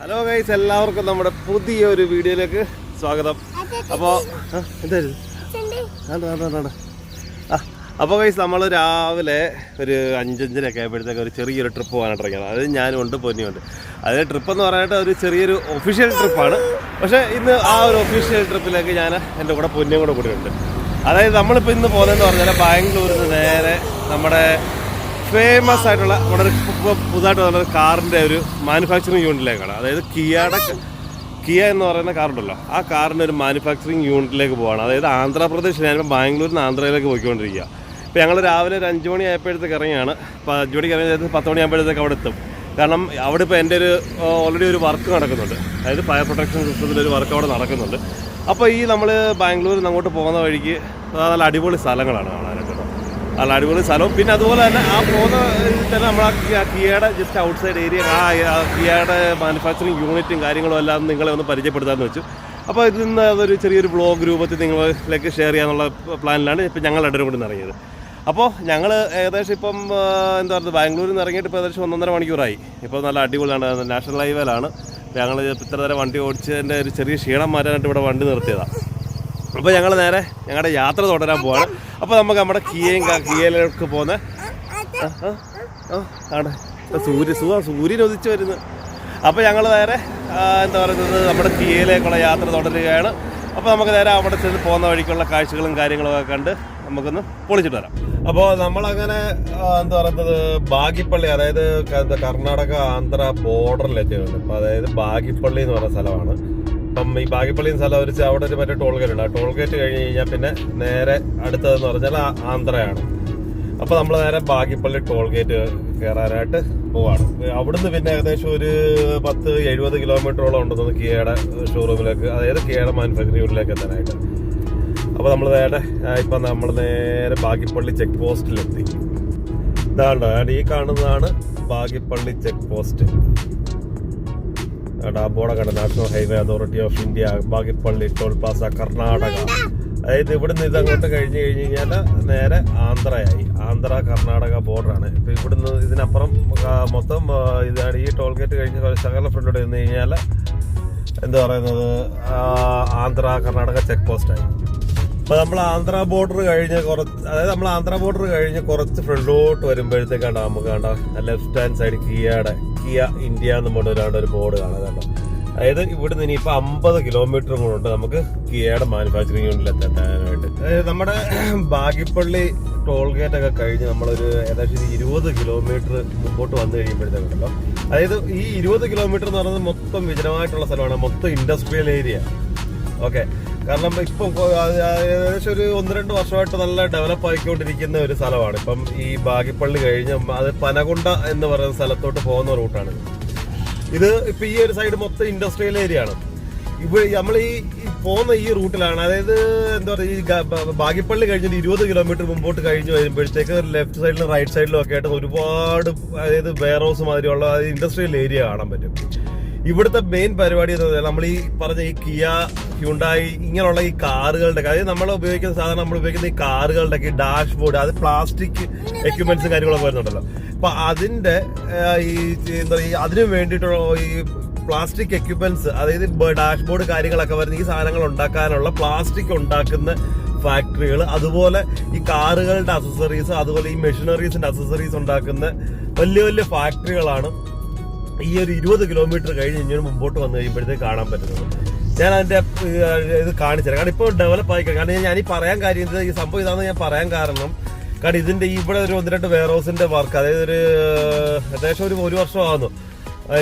Hello guys, എല്ലാവർക്കും നമ്മുടെ പുതിയൊരു വീഡിയോയിലേക്ക് സ്വാഗതം. അപ്പോൾ അപ്പോൾ ഗൈസ്, നമ്മൾ രാവിലെ ഒരു 5:05 ആയപ്പോഴത്തേക്ക് ഒരു ചെറിയൊരു ട്രിപ്പ് പോകാനായിട്ട് ഇറങ്ങിയത്. അതായത് ഞാനും ഉണ്ട്, പൊന്നിയുണ്ട്. അതായത് ട്രിപ്പ് എന്ന് പറയാനായിട്ട് ഒരു ചെറിയൊരു ഒഫീഷ്യൽ ട്രിപ്പാണ്. പക്ഷേ ഇന്ന് ആ ഒരു ഒഫീഷ്യൽ ട്രിപ്പിലേക്ക് ഞാൻ എൻ്റെ കൂടെ പൊന്നിയും കൂടെ ഉണ്ട്. അതായത് നമ്മളിപ്പോൾ ഇന്ന് പോകുന്നതെന്ന് പറഞ്ഞാൽ ബാംഗ്ലൂരിൽ നിന്ന് നേരെ നമ്മുടെ ഫേമസ് ആയിട്ടുള്ള വളരെ പുതുതായിട്ട് വന്ന കാറിൻ്റെ ഒരു മാനുഫാക്ചറിങ് യൂണിറ്റിലേക്കാണ്. അതായത് കിയ എന്ന് പറയുന്ന കാറുണ്ടല്ലോ, ആ കാറിൻ്റെ ഒരു മാനുഫാക്ചറിങ് യൂണിറ്റിലേക്ക് പോവാണ്. അതായത് ആന്ധ്രാപ്രദേശ്. ഞാനിപ്പോൾ ബാംഗ്ലൂരിൽ നിന്ന് ആന്ധ്രയിലേക്ക് പോയിക്കൊണ്ടിരിക്കുക. ഇപ്പോൾ ഞങ്ങൾ രാവിലെ ഒരു 5 മണി ആയപ്പോഴത്തേക്ക് ഇറങ്ങിയാണ്. ഇപ്പോൾ 5 മണിക്ക് ഇറങ്ങിയത് 10 മണിയാകുമ്പോഴത്തേക്ക് അവിടെ എത്തും. കാരണം അവിടെ ഇപ്പോൾ എൻ്റെ ഒരു ഓൾറെഡി ഒരു വർക്ക് നടക്കുന്നുണ്ട്. അതായത് ഫയർ പ്രൊട്ടക്ഷൻ സിസ്റ്റത്തിൻ്റെ ഒരു വർക്ക് അവിടെ നടക്കുന്നുണ്ട്. അപ്പോൾ ഈ നമ്മൾ ബാംഗ്ലൂരിൽ നിന്ന് അങ്ങോട്ട് പോകുന്ന വഴിക്ക് നല്ല അടിപൊളി സ്ഥലങ്ങളാണ് കാണാനായിട്ട്. നല്ല അടിപൊളി സ്ഥലവും പിന്നെ അതുപോലെ തന്നെ ആ പോകുന്ന തന്നെ നമ്മൾ ആ കിയയുടെ ജസ്റ്റ് ഔട്ട് സൈഡ് ഏരിയ, ആ കിയയുടെ മാനുഫാക്ചറിങ് യൂണിറ്റും കാര്യങ്ങളും എല്ലാം നിങ്ങളെ ഒന്ന് പരിചയപ്പെടുത്താമെന്ന് വെച്ചു. അപ്പോൾ ഇതിൽ നിന്ന് അതൊരു ചെറിയൊരു വ്ളോഗ് രൂപത്തിൽ നിങ്ങളിലേക്ക് ഷെയർ ചെയ്യാനുള്ള പ്ലാനിലാണ് ഇപ്പോൾ ഞങ്ങൾ രണ്ടുപേരും കൂടി ഇറങ്ങിയത്. അപ്പോൾ ഞങ്ങൾ ഏകദേശം ഇപ്പം എന്താ പറയുക, ബാംഗ്ലൂരിൽ നിന്ന് ഇറങ്ങിയിട്ട് ഇപ്പോൾ ഏകദേശം 1.5 മണിക്കൂറായി. ഇപ്പോൾ നല്ല അടിപൊളിയാണ്, നാഷണൽ ഹൈവേയിലാണ്. ഞങ്ങൾ ഇത്ര നേരം വണ്ടി ഓടിച്ചതിൻ്റെ ഒരു ചെറിയ ക്ഷീണം മാറ്റാനായിട്ട് ഇവിടെ വണ്ടി നിർത്തിയതാണ്. അപ്പോൾ ഞങ്ങൾ നേരെ ഞങ്ങളുടെ യാത്ര തുടരാൻ പോവാണ്. അപ്പോൾ നമുക്ക് നമ്മുടെ കിയയിലേക്ക് പോകുന്ന ആണ് സൂര്യൻ ഉദിച്ച് വരുന്നത്. അപ്പോൾ ഞങ്ങൾ നേരെ എന്താ പറയുന്നത് നമ്മുടെ കിയയിലേക്കുള്ള യാത്ര തുടരുകയാണ്. അപ്പോൾ നമുക്ക് നേരെ അവിടെ ചെന്ന് പോകുന്ന വഴിക്കുള്ള കാഴ്ചകളും കാര്യങ്ങളൊക്കെ കണ്ട് നമുക്കൊന്ന് പൊളിച്ചിട്ട് വരാം. അപ്പോൾ നമ്മളങ്ങനെ എന്താ പറയുന്നത് ബാഗിപ്പള്ളി, അതായത് കർണാടക ആന്ധ്ര ബോർഡറിലെത്തിയുണ്ട്. അപ്പോൾ അതായത് ബാഗിപ്പള്ളി എന്ന് പറയുന്ന സ്ഥലമാണ്. അപ്പം ഈ ബാഗിപ്പള്ളി സ്ഥലം അവിടെ ഒരു മറ്റേ ടോൾ ഗേറ്റ് ഉണ്ട്. ആ ടോൾ ഗേറ്റ് കഴിഞ്ഞ് കഴിഞ്ഞാൽ പിന്നെ നേരെ അടുത്തതെന്ന് പറഞ്ഞാൽ ആന്ധ്രയാണ്. അപ്പോൾ നമ്മൾ നേരെ ബാഗിപ്പള്ളി ടോൾ ഗേറ്റ് കയറാനായിട്ട് പോവാണ്. അവിടുന്ന് പിന്നെ ഏകദേശം ഒരു 70 കിലോമീറ്ററോളം ഉണ്ടെന്ന് കിയയുടെ ഷോറൂമിലേക്ക്, അതായത് കിയയുടെ മാനുഫാക്ചറിംഗ് യൂണിറ്റിലേക്ക് എത്താനായിട്ട്. അപ്പോൾ നമ്മൾ നേരെ ബാഗിപ്പള്ളി ചെക്ക് പോസ്റ്റിലെത്തി. ഇതാണ്ടോ ഈ കാണുന്നതാണ് ബാഗിപ്പള്ളി ചെക്ക് പോസ്റ്റ്. ആ ബോർഡ് കണ്ട national highway authority of India, Bagepalli toll plaza, Karnataka. അതായത് ഇവിടുന്ന് ഇതങ്ങോട്ട് കഴിഞ്ഞ് കഴിഞ്ഞാൽ നേരെ ആന്ധ്രയായി. ആന്ധ്ര കർണാടക ബോർഡറാണ്. ഇപ്പം ഇവിടുന്ന് ഇതിനപ്പുറം മൊത്തം ഇതാണ് ഈ ടോൾ ഗേറ്റ് കഴിഞ്ഞ് ശകല ഫ്രണ്ടിലോട്ട് ചെന്ന് കഴിഞ്ഞാൽ എന്താ പറയുന്നത് ആന്ധ്ര കർണാടക ചെക്ക് പോസ്റ്റായി. അപ്പോൾ നമ്മൾ ആന്ധ്ര ബോർഡർ കഴിഞ്ഞ് കുറച്ച് ഫ്രണ്ടിലോട്ട് വരുമ്പോഴത്തേക്കാണ് നമുക്ക് കണ്ട left hand side Kia India എന്ന് പറഞ്ഞ ഒരു ബോർഡ് കാണാൻ കണ്ടോ. അതായത് ഇവിടുന്ന് ഇനിയിപ്പോൾ 50 കിലോമീറ്റർ കൊണ്ടുണ്ട് നമുക്ക് കിയയുടെ മാനുഫാക്ചറിംഗ് യൂണിറ്റിൽ എത്താനായിട്ട്. അതായത് നമ്മുടെ ബാഗിപ്പള്ളി ടോൾ ഗേറ്റ് ഒക്കെ കഴിഞ്ഞ് നമ്മളൊരു ഏകദേശം 20 കിലോമീറ്റർ മുമ്പോട്ട് വന്നു കഴിയുമ്പോഴത്തേക്കുണ്ടല്ലോ, അതായത് ഈ 20 കിലോമീറ്റർ എന്ന് പറയുന്നത് മൊത്തം വിജനമായിട്ടുള്ള സ്ഥലമാണ്, മൊത്തം ഇൻഡസ്ട്രിയൽ ഏരിയ. ഓക്കെ, കാരണം ഇപ്പം ഏകദേശം ഒരു 1-2 വർഷമായിട്ട് നല്ല ഡെവലപ്പ് ആയിക്കൊണ്ടിരിക്കുന്ന ഒരു സ്ഥലമാണ്. ഇപ്പം ഈ ബാഗിപ്പള്ളി കഴിഞ്ഞ് അത് പനകൊണ്ട എന്ന് പറയുന്ന സ്ഥലത്തോട്ട് പോകുന്ന റൂട്ടാണ് ഇത്. ഇപ്പം ഈ ഒരു സൈഡ് മൊത്തം ഇൻഡസ്ട്രിയൽ ഏരിയ ആണ്. നമ്മൾ ഈ പോകുന്ന ഈ റൂട്ടിലാണ്. അതായത് എന്താ പറയുക, ഈ ബാഗിപ്പള്ളി കഴിഞ്ഞിട്ട് 20 കിലോമീറ്റർ മുമ്പോട്ട് കഴിഞ്ഞ് വരുമ്പോഴത്തേക്ക് ലെഫ്റ്റ് സൈഡിലും റൈറ്റ് സൈഡിലും ഒക്കെ ആയിട്ട് ഒരുപാട്, അതായത് വെയർ ഹൗസ് മാതിരിയുള്ള ഇൻഡസ്ട്രിയൽ ഏരിയ കാണാൻ പറ്റും. ഇവിടുത്തെ മെയിൻ പരിപാടി എന്ന് പറഞ്ഞാൽ നമ്മൾ ഈ പറഞ്ഞ ഈ കിയ, ഹ്യുണ്ടായി ഇങ്ങനെയുള്ള ഈ കാറുകളുടെ, അതായത് നമ്മൾ ഉപയോഗിക്കുന്ന ഈ കാറുകളുടെ ഈ ഡാഷ് ബോർഡ്, അത് പ്ലാസ്റ്റിക് എക്യുപ്മെന്റ്സും കാര്യങ്ങളൊക്കെ വരുന്നുണ്ടല്ലോ. അപ്പൊ അതിന്റെ ഈ എന്താ പറയുക, അതിനു വേണ്ടിയിട്ടുള്ള ഈ പ്ലാസ്റ്റിക് എക്യുപ്മെന്റ്സ്, അതായത് ഡാഷ് ബോർഡ് കാര്യങ്ങളൊക്കെ വരുന്ന ഈ സാധനങ്ങൾ ഉണ്ടാക്കാനുള്ള പ്ലാസ്റ്റിക് ഉണ്ടാക്കുന്ന ഫാക്ടറികൾ, അതുപോലെ ഈ കാറുകളുടെ അക്സസറീസ്, അതുപോലെ ഈ മെഷീനറീസിന്റെ അക്സസറീസ് ഉണ്ടാക്കുന്ന വലിയ വലിയ ഫാക്ടറികളാണ് ഈ ഒരു 20 കിലോമീറ്റർ കഴിഞ്ഞ് ഇങ്ങനെ മുമ്പോട്ട് വന്നു കഴിയുമ്പോഴത്തേക്ക് കാണാൻ പറ്റുന്നത്. ഞാൻ അതിന്റെ ഇത് കാണിച്ചുതരാം. കാരണം ഇപ്പോൾ ഡെവലപ്പ് ആയി. കാരണം ഞാൻ ഈ പറയാൻ കാര്യം ഈ സംഭവം ഇതാണെന്ന് ഞാൻ പറയാൻ കാരണം ഇതിന്റെ ഇവിടെ ഒരു 1-2 വെയർ ഹൗസിന്റെ വർക്ക്, അതായത് ഒരു ഏകദേശം ഒരു വർഷമാകുന്നു.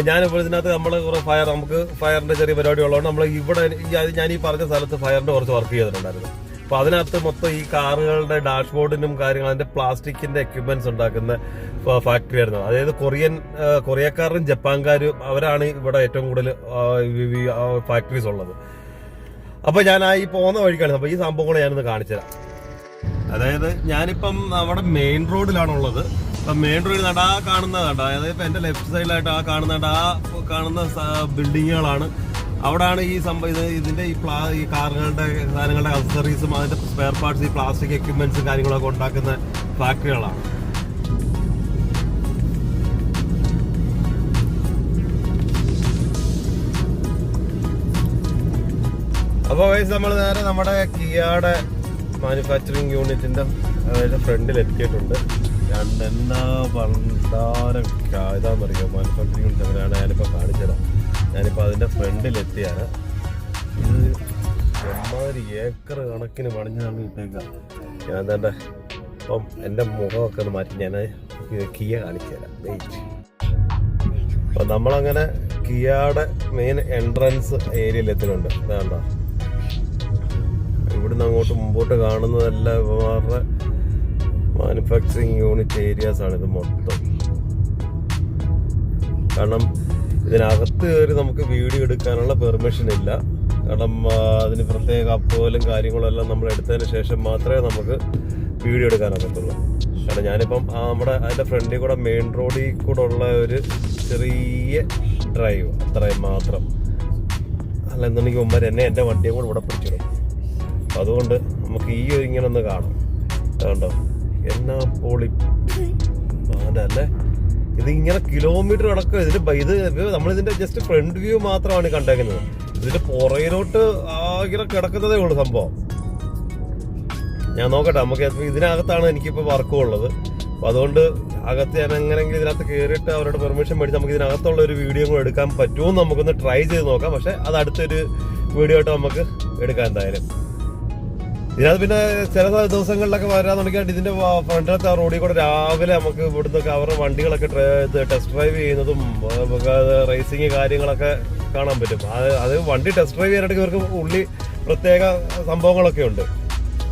ഞാനിപ്പോൾ ഇതിനകത്ത് നമ്മള് കുറെ നമുക്ക് ഫയറിന്റെ ചെറിയ പരിപാടി ഉള്ളതുകൊണ്ട് നമ്മൾ ഇവിടെ ഞാൻ ഈ പറഞ്ഞ സ്ഥലത്ത് ഫയറിന്റെ കുറച്ച് വർക്ക് ചെയ്തിട്ടുണ്ടായിരുന്നു. അപ്പൊ അതിനകത്ത് മൊത്തം ഈ കാറുകളുടെ ഡാഷ്ബോർഡിനും കാര്യങ്ങളും അതിന്റെ പ്ലാസ്റ്റിക്കിന്റെ എക്യുപ്മെന്റ്സ് ഉണ്ടാക്കുന്ന ഫാക്ടറി ആയിരുന്നു. അതായത് കൊറിയക്കാരും ജപ്പാൻകാരും അവരാണ് ഇവിടെ ഏറ്റവും കൂടുതൽ ഫാക്ടറീസ് ഉള്ളത്. അപ്പൊ ഞാൻ ഈ പോകുന്ന വഴിക്കാണ്. അപ്പൊ ഈ സംഭവം കൂടെ ഞാനൊന്ന് കാണിച്ചുതരാം. അതായത് ഞാനിപ്പം നമ്മുടെ മെയിൻ റോഡിലാണുള്ളത്. അപ്പൊ മെയിൻ റോഡിൽ നടാ കാണുന്നതാണ്, അതായത് ഇപ്പൊ എന്റെ ലെഫ്റ്റ് സൈഡിലായിട്ട് ആ കാണുന്ന ബിൽഡിങ്ങുകളാണ്. അവിടാണ് ഈ സംഭവം, ഇതിന്റെ ഈ കാറുകളുടെ സാധനങ്ങളുടെ അക്സസറീസും അതിന്റെ സ്പെയർ പാർട്സ്, ഈ പ്ലാസ്റ്റിക് എക്യുപ്മെന്റ്സും കാര്യങ്ങളൊക്കെ ഉണ്ടാക്കുന്ന ഫാക്ടറികളാണ്. അപ്പോൾ നമ്മൾ നേരെ നമ്മുടെ കിയയുടെ മാനുഫാക്ചറിങ് യൂണിറ്റിന്റെ ഫ്രണ്ടിൽ എത്തിയിട്ടുണ്ട്. എന്താ ഭണ്ഡാരം ഇതാണെന്നറിയോ മാനുഫാക്ചറിങ് യൂണിറ്റ് അവരാണ് ഞാനിപ്പോൾ കാണിച്ചത്. ഞാനിപ്പോൾ അതിൻ്റെ ഫ്രണ്ടിലെത്തിയാണ്. ഇത് എമ്മാതിരി ഏക്കർ കണക്കിന് പണിഞ്ഞാണ് ഇട്ടേക്കാം. ഞാൻ എന്താ അപ്പം എൻ്റെ മുഖമൊക്കെ ഒന്ന് മാറ്റി ഞാൻ കിയ കാണിച്ചു തരാം. വെയിറ്റ്. അപ്പം നമ്മളങ്ങനെ കിയയുടെ മെയിൻ എൻട്രൻസ് ഏരിയയിൽ എത്തുന്നുണ്ട്. വേണ്ട ഇവിടുന്ന് അങ്ങോട്ട് മുമ്പോട്ട് കാണുന്നതെല്ലാം ഇവരുടെ മാനുഫാക്ചറിങ് യൂണിറ്റ് ഏരിയാസ് ആണ് ഇത് മൊത്തം. കാരണം ഇതിനകത്ത് കയറി നമുക്ക് വീഡിയോ എടുക്കാനുള്ള പെർമിഷൻ ഇല്ല. കാരണം അതിന് പ്രത്യേക അപ്രൂവലും കാര്യങ്ങളും എല്ലാം നമ്മൾ എടുത്തതിന് ശേഷം മാത്രമേ നമുക്ക് വീഡിയോ എടുക്കാനൊക്കത്തുള്ളൂ. കാരണം ഞാനിപ്പം നമ്മുടെ അതിൻ്റെ ഫ്രണ്ടിൽ കൂടെ മെയിൻ റോഡിൽ കൂടെ ഉള്ള ഒരു ചെറിയ ഡ്രൈവ് അത്രയും മാത്രം. അല്ല എന്നുണ്ടെങ്കിൽ മുമ്പ് എന്നെ എൻ്റെ വണ്ടിയും കൂടെ ഇവിടെ പിടിച്ചിടും. അപ്പം അതുകൊണ്ട് നമുക്ക് ഈ ഇങ്ങനെ ഒന്ന് കാണാം. കണ്ടോ എന്നാ പൊളി അതല്ലേ. ഇതിങ്ങനെ കിലോമീറ്റർ കണക്ക് ഇത് നമ്മളിതിൻ്റെ ജസ്റ്റ് ഫ്രണ്ട് വ്യൂ മാത്രമാണ് കണ്ടേക്കുന്നത്. ഇതിന്റെ പുറയിലോട്ട് ഇങ്ങനെ കിടക്കുന്നതേ ഉള്ളൂ സംഭവം. ഞാൻ നോക്കട്ടെ, നമുക്ക് ഇതിനകത്താണ് എനിക്കിപ്പോൾ വർക്കും ഉള്ളത്. അപ്പോൾ അതുകൊണ്ട് അകത്ത് ഞാൻ എങ്ങനെയെങ്കിലും ഇതിനകത്ത് കയറിയിട്ട് അവരുടെ പെർമിഷൻ മേടിച്ച് നമുക്ക് ഇതിനകത്തുള്ള ഒരു വീഡിയോ കൂടെ എടുക്കാൻ പറ്റുമോ എന്ന് നമുക്കൊന്ന് ട്രൈ ചെയ്ത് നോക്കാം. പക്ഷെ അത് അടുത്തൊരു വീഡിയോ ആയിട്ട് നമുക്ക് എടുക്കാം എന്തായാലും. ഇതിനകത്ത് പിന്നെ ചില ദിവസങ്ങളിലൊക്കെ വരാന്നുണ്ടെങ്കിൽ ഇതിന്റെ ഫ്രണ്ടിലത്തെ റോഡിൽ കൂടെ രാവിലെ നമുക്ക് ഇവിടുന്നൊക്കെ അവരുടെ വണ്ടികളൊക്കെ ടെസ്റ്റ് ഡ്രൈവ് ചെയ്യുന്നതും റേസിങ് കാര്യങ്ങളൊക്കെ കാണാൻ പറ്റും. അത് വണ്ടി ടെസ്റ്റ് ഡ്രൈവ് ചെയ്യാനായിട്ട് ഇവർക്ക് ഉള്ളി പ്രത്യേക സംഭവങ്ങളൊക്കെ ഉണ്ട്.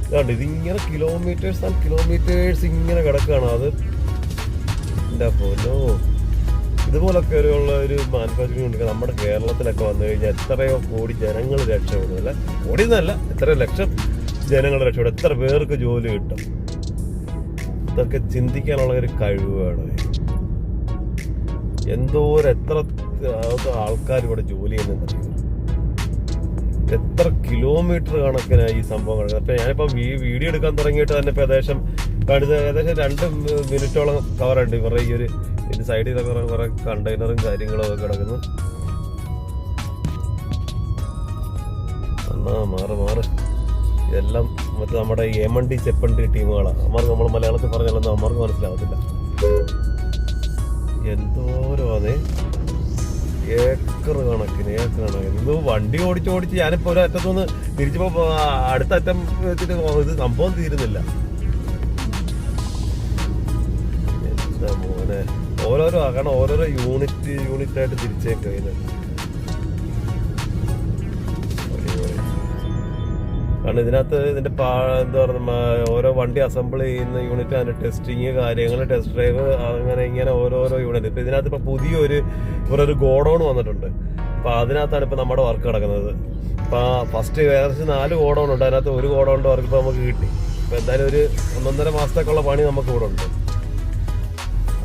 ഇതുണ്ട് ഇതിങ്ങനെ കിലോമീറ്റേഴ്സ് ആൻഡ് കിലോമീറ്റേഴ്സ് ഇങ്ങനെ കിടക്കുകയാണ്. അത് എൻ്റെ പോലോ ഇതുപോലൊക്കെ ഒരു മാനുഫാക്ചറിങ് ഉണ്ട് നമ്മുടെ കേരളത്തിലൊക്കെ വന്നു കഴിഞ്ഞാൽ എത്രയോ കോടി ജനങ്ങൾ രക്ഷപ്പെടും. അല്ല കോടിയെന്നല്ല, എത്രയോ ലക്ഷം ജനങ്ങൾ രക്ഷപ്പെടും. എത്ര പേർക്ക് ജോലി കിട്ടും. ഇതൊക്കെ ചിന്തിക്കാനുള്ള ഒരു കഴിവാണ്. എത്ര ആൾക്കാർ ഇവിടെ ജോലി ചെയ്യുന്നതെന്നറിയാം. എത്ര കിലോമീറ്റർ കണക്കിന് ഈ സംഭവം കിടക്കുന്നത്. അപ്പം ഞാനിപ്പോൾ വീഡിയോ എടുക്കാൻ തുടങ്ങിയിട്ട് തന്നെ ഇപ്പോൾ ഏകദേശം 2 മിനിറ്റോളം കവറുണ്ട്. ഇവരുടെ ഈ ഒരു സൈഡിൽ കുറെ കണ്ടെയ്നറും കാര്യങ്ങളും ഒക്കെ കിടക്കുന്നു. എന്നാ മാറ് ഇതെല്ലാം മറ്റേ നമ്മുടെ എമണ്ടി ചെപ്പണ്ടി ടീമുകളാണ്. അമ്മർക്ക് നമ്മൾ മലയാളത്തിൽ പറഞ്ഞാലൊന്നും അമ്മർക്ക് മനസ്സിലാവത്തില്ല. എന്തോരോ അതെ ഏക്കർ കണക്കിന് ഇത് വണ്ടി ഓടിച്ച് ഞാനിപ്പോൾ ഒരു അറ്റത്തുനിന്ന് തിരിച്ചപ്പോൾ അടുത്ത അറ്റം വെച്ചിട്ട് ഇത് സംഭവം തീരുന്നില്ല. എന്താ മോനെ ഓരോരോ കാരണം ഓരോരോ യൂണിറ്റായിട്ട് തിരിച്ചേക്ക് കഴിഞ്ഞാൽ കാരണം ഇതിനകത്ത് ഇതിന്റെ എന്താ പറയുക ഓരോ വണ്ടി അസംബിൾ ചെയ്യുന്ന യൂണിറ്റ് അതിന്റെ ടെസ്റ്റിങ് കാര്യങ്ങൾ ടെസ്റ്റ് ഡ്രൈവ് അങ്ങനെ ഇങ്ങനെ ഓരോരോ യൂണിറ്റ്. ഇപ്പൊ ഇതിനകത്ത് ഇപ്പൊ പുതിയൊരു ഒരു ഗോഡൌൺ വന്നിട്ടുണ്ട്. അപ്പൊ അതിനകത്താണ് ഇപ്പൊ നമ്മുടെ വർക്ക് നടക്കുന്നത്. അപ്പൊ ഫസ്റ്റ് ഏകദേശം 4 ഗോഡൌൺ ഉണ്ട്. അതിനകത്ത് ഒരു ഗോഡൌണിന്റെ വർക്ക് ഇപ്പൊ നമുക്ക് കിട്ടി. ഇപ്പൊ എന്തായാലും ഒരു 1.5 മാസത്തേക്കുള്ള പണി നമുക്ക് ഇവിടെ ഉണ്ട്.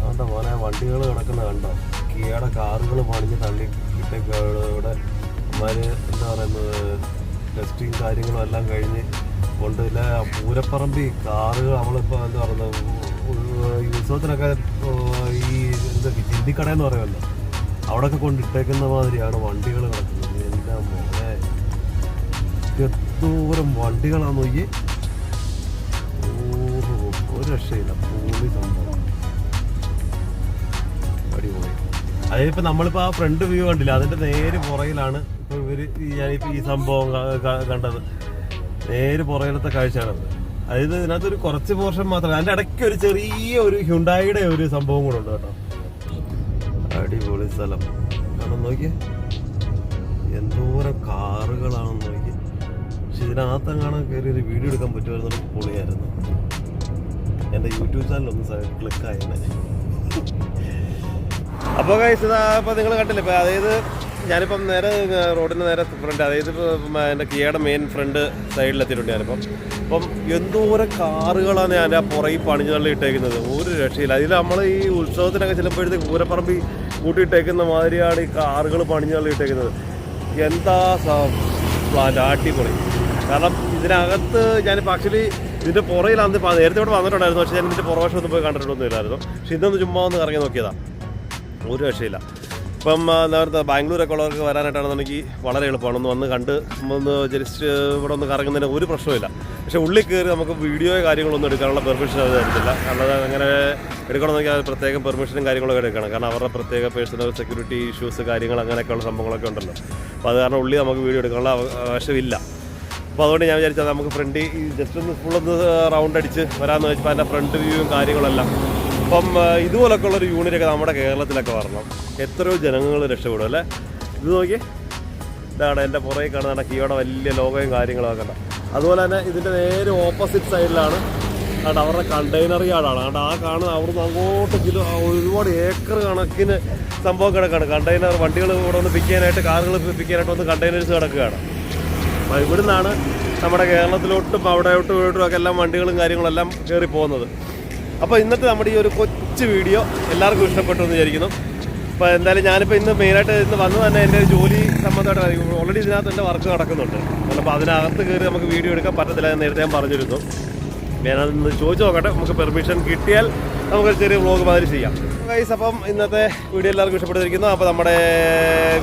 അതാ പോലെ വണ്ടികൾ കിടക്കുന്ന കണ്ടോ. കിയയുടെ കാറുകൾ പണിഞ്ഞ് തള്ളി കിട്ടൊക്കെ ഇവിടെ അമ്മമാര് എന്താ പറയുന്നത് ടെസ്റ്റിങ് കാര്യങ്ങളും എല്ലാം കഴിഞ്ഞ് കൊണ്ടില്ല. പൂരപ്പറമ്പി കാറുകൾ നമ്മളിപ്പോൾ എന്താ പറയുന്നത് ഉത്സവത്തിനൊക്കെ ഈ എന്തൊക്കെ ചിന്തിക്കടയെന്ന് പറയുമല്ലോ അവിടെയൊക്കെ കൊണ്ടിട്ടേക്കുന്ന മാതിരിയാണ് വണ്ടികൾ കിടക്കുന്നത്. എന്താ മോനെ എന്തോരം വണ്ടികളാന്ന് നോക്കി. ഒരു രക്ഷയില്ല. പൂളി സംഭവം അടിപൊളി. അതിനിപ്പോൾ നമ്മളിപ്പോൾ ആ ഫ്രണ്ട് വ്യൂ കണ്ടില്ല, അതിൻ്റെ നേര് പുറകിലാണ് ഇപ്പോൾ ഞാനിപ്പോൾ ഈ സംഭവം കണ്ടത്. നേര് പുറകിലത്തെ കാഴ്ചയാണത്. അതായത് ഇതിനകത്തൊരു കുറച്ച് പോർഷൻ മാത്രമല്ല, അതിൻ്റെ ഇടയ്ക്ക് ഒരു ചെറിയ ഒരു ഹ്യുണ്ടായിയുടെ ഒരു സംഭവം കൂടെ ഉണ്ട് കേട്ടോ. അടിപൊളി സ്ഥലം കാരണം നോക്കിയേ എന്തോരം കാറുകളാണെന്ന് നോക്കി. പക്ഷെ ഇതിനകത്തെങ്ങാനും കയറി ഒരു വീഡിയോ എടുക്കാൻ പറ്റുമായിരുന്നു. പൊളിയായിരുന്നു. എൻ്റെ യൂട്യൂബ് ചാനലൊന്ന് ക്ലിക്കായിരുന്നു. അപ്പോൾ ഗൈസ് ഇപ്പോൾ നിങ്ങൾ കണ്ടില്ലേ. ഇപ്പോൾ അതായത് ഞാനിപ്പം നേരെ റോഡിന് നേരെ ഫ്രണ്ട്, അതായത് ഇപ്പോൾ എൻ്റെ കിയയുടെ മെയിൻ ഫ്രണ്ട് സൈഡിലെത്തിയിട്ടുണ്ട് ഞാനിപ്പം. അപ്പം എന്തോരം കാറുകളാണ് ഞാൻ ആ പുറകിൽ പണിഞ്ഞു തള്ളി ഇട്ടേക്കുന്നത്. ഒരു രക്ഷയില്ല. അതിൽ നമ്മൾ ഈ ഉത്സവത്തിനൊക്കെ ചിലപ്പോഴത്തേക്ക് പൂരപ്പറമ്പി കൂട്ടിയിട്ടേക്കുന്ന മാതിരിയാണ് ഈ കാറുകൾ പണിഞ്ഞു തള്ളി ഇട്ടേക്കുന്നത്. എന്താ പ്ലാന്റ് അടിപൊളി. കാരണം ഇതിനകത്ത് ഞാനിപ്പോൾ ആക്ച്വലി ഇതിൻ്റെ പുറയിലാണ് നേരത്തെ ഇവിടെ വന്നിട്ടുണ്ടായിരുന്നു. പക്ഷേ ഞാൻ ഇതിൻ്റെ പുറവശം ഒന്നും പോയി കണ്ടിട്ടൊന്നും ഇല്ലായിരുന്നു. പക്ഷെ ഇതൊന്ന് ചുമ്മാ ഒന്ന് ഇറങ്ങി നോക്കിയതാണ്. ഒരു രക്ഷയില്ല. ഇപ്പം നേരത്തെ ബാംഗ്ലൂരൊക്കെ ഉള്ളവർക്ക് വരാനായിട്ടാണെന്നുണ്ടെങ്കിൽ വളരെ എളുപ്പമാണ്. ഒന്ന് കണ്ട് ഒന്ന് ജസ്റ്റ് ഇവിടെ ഒന്ന് കറങ്ങുന്നതിന് ഒരു പ്രശ്നമില്ല. പക്ഷേ ഉള്ളിൽ കയറി നമുക്ക് വീഡിയോയോ കാര്യങ്ങളൊന്നും എടുക്കാനുള്ള പെർമിഷൻ അത് തരത്തില്ല. കാരണം അത് അങ്ങനെ എടുക്കണമെന്നെങ്കിൽ അത് പ്രത്യേകം പെർമിഷനും കാര്യങ്ങളൊക്കെ എടുക്കണം. കാരണം അവരുടെ പ്രത്യേക പേഴ്സണൽ സെക്യൂരിറ്റി ഇഷ്യൂസ് കാര്യങ്ങൾ അങ്ങനെയൊക്കെയുള്ള സംഭവങ്ങളൊക്കെ ഉണ്ടല്ലോ. അപ്പോൾ അത് കാരണം ഉള്ളിൽ നമുക്ക് വീഡിയോ എടുക്കാനുള്ള അവകാശമില്ല. അപ്പോൾ അതുകൊണ്ട് ഞാൻ വിചാരിച്ചത് നമുക്ക് ഫ്രണ്ട് ജസ്റ്റ് ഒന്ന് ഫുള്ളൊന്ന് റൗണ്ട് അടിച്ച് വരാമെന്ന് വെച്ചപ്പോൾ അതിൻ്റെ ഫ്രണ്ട് വ്യൂവും കാര്യങ്ങളെല്ലാം. അപ്പം ഇതുപോലൊക്കെ ഉള്ളൊരു യൂണിറ്റൊക്കെ നമ്മുടെ കേരളത്തിലൊക്കെ വരണം. എത്രയോ ജനങ്ങൾ രക്ഷപ്പെടും അല്ലേ. ഇത് നോക്കി, ഇതാണ് എൻ്റെ പുറകെ കാണുന്ന കിയോടെ വലിയ ലോഗോയും കാര്യങ്ങളൊക്കെ ഉണ്ട്. അതുപോലെ തന്നെ ഇതിൻ്റെ നേരെ ഓപ്പോസിറ്റ് സൈഡിലാണ് അതുകൊണ്ട് അവരുടെ കണ്ടെയ്നർ യാർഡാണ്. അതുകൊണ്ട് ആ കാണുന്ന അവിടുന്ന് അങ്ങോട്ട് ഒരുപാട് ഏക്കർ കണക്കിന് സംഭവം കിടക്കുകയാണ്. കണ്ടെയ്നർ വണ്ടികൾ ഇവിടെ ഒന്ന് പിക്ക് ചെയ്യാനായിട്ട്, കാറുകൾ പിക്ക് ചെയ്യാനായിട്ട് വന്ന് കണ്ടെയ്നേഴ്സ് കിടക്കുകയാണ്. അപ്പോൾ ഇവിടെ നിന്നാണ് നമ്മുടെ കേരളത്തിലോട്ടും അവിടെയോട്ടും ഇവിടോട്ടും ഒക്കെ എല്ലാം വണ്ടികളും കാര്യങ്ങളെല്ലാം കയറി പോകുന്നത്. അപ്പോൾ ഇന്നത്തെ നമ്മുടെ ഈ ഒരു കൊച്ചു വീഡിയോ എല്ലാവർക്കും ഇഷ്ടപ്പെട്ടു എന്ന് വിചാരിക്കുന്നു. അപ്പോൾ എന്തായാലും ഞാനിപ്പോൾ ഇന്ന് മെയിനായിട്ട് ഇന്ന് വന്ന് തന്നെ എൻ്റെ ജോലി സംബന്ധമായിട്ട് ഓൾറെഡി ഇതിനകത്ത് എൻ്റെ വർക്ക് നടക്കുന്നുണ്ട്. അപ്പോൾ അതിനകത്ത് കയറി നമുക്ക് വീഡിയോ എടുക്കാൻ പറ്റത്തില്ല എന്ന് നേരത്തെ ഞാൻ പറഞ്ഞിരുന്നു. ഞാനതൊന്ന് ചോദിച്ചു നോക്കട്ടെ, നമുക്ക് പെർമിഷൻ കിട്ടിയാൽ നമുക്കൊരു ചെറിയ വ്ളോഗ് മാതിരി ചെയ്യാം. ഗൈസ്, അപ്പം ഇന്നത്തെ വീഡിയോ എല്ലാവർക്കും ഇഷ്ടപ്പെട്ടിരിക്കുന്നു. അപ്പോൾ നമ്മുടെ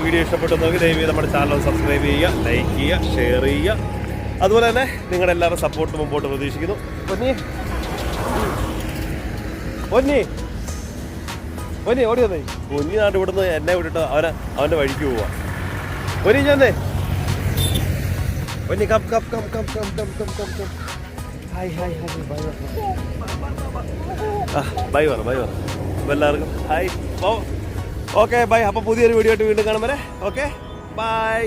വീഡിയോ ഇഷ്ടപ്പെട്ടെന്നെങ്കിൽ ദയവായി നമ്മുടെ ചാനൽ സബ്സ്ക്രൈബ് ചെയ്യുക, ലൈക്ക് ചെയ്യുക, ഷെയർ ചെയ്യുക. അതുപോലെ തന്നെ നിങ്ങളുടെ എല്ലാവരും സപ്പോർട്ട് മുമ്പോട്ട് പ്രതീക്ഷിക്കുന്നു. പൊന്നി ഓടി വന്നേ. പൊന്നി നാട്ട് ഇവിടുന്ന് എന്നെ വിട്ടിട്ട് അവൻ്റെ വഴിക്ക് പോവാ. പൊന്നി ചെന്നേ, Ponni come come come come come come come come come. Hi hi hi, bye പറ ബൈ പറ അപ്പോൾ എല്ലാവർക്കും ഹായ്. Okay bye. അപ്പോൾ പുതിയൊരു വീഡിയോ ആയിട്ട് വീണ്ടും കാണും വരെ. Okay bye.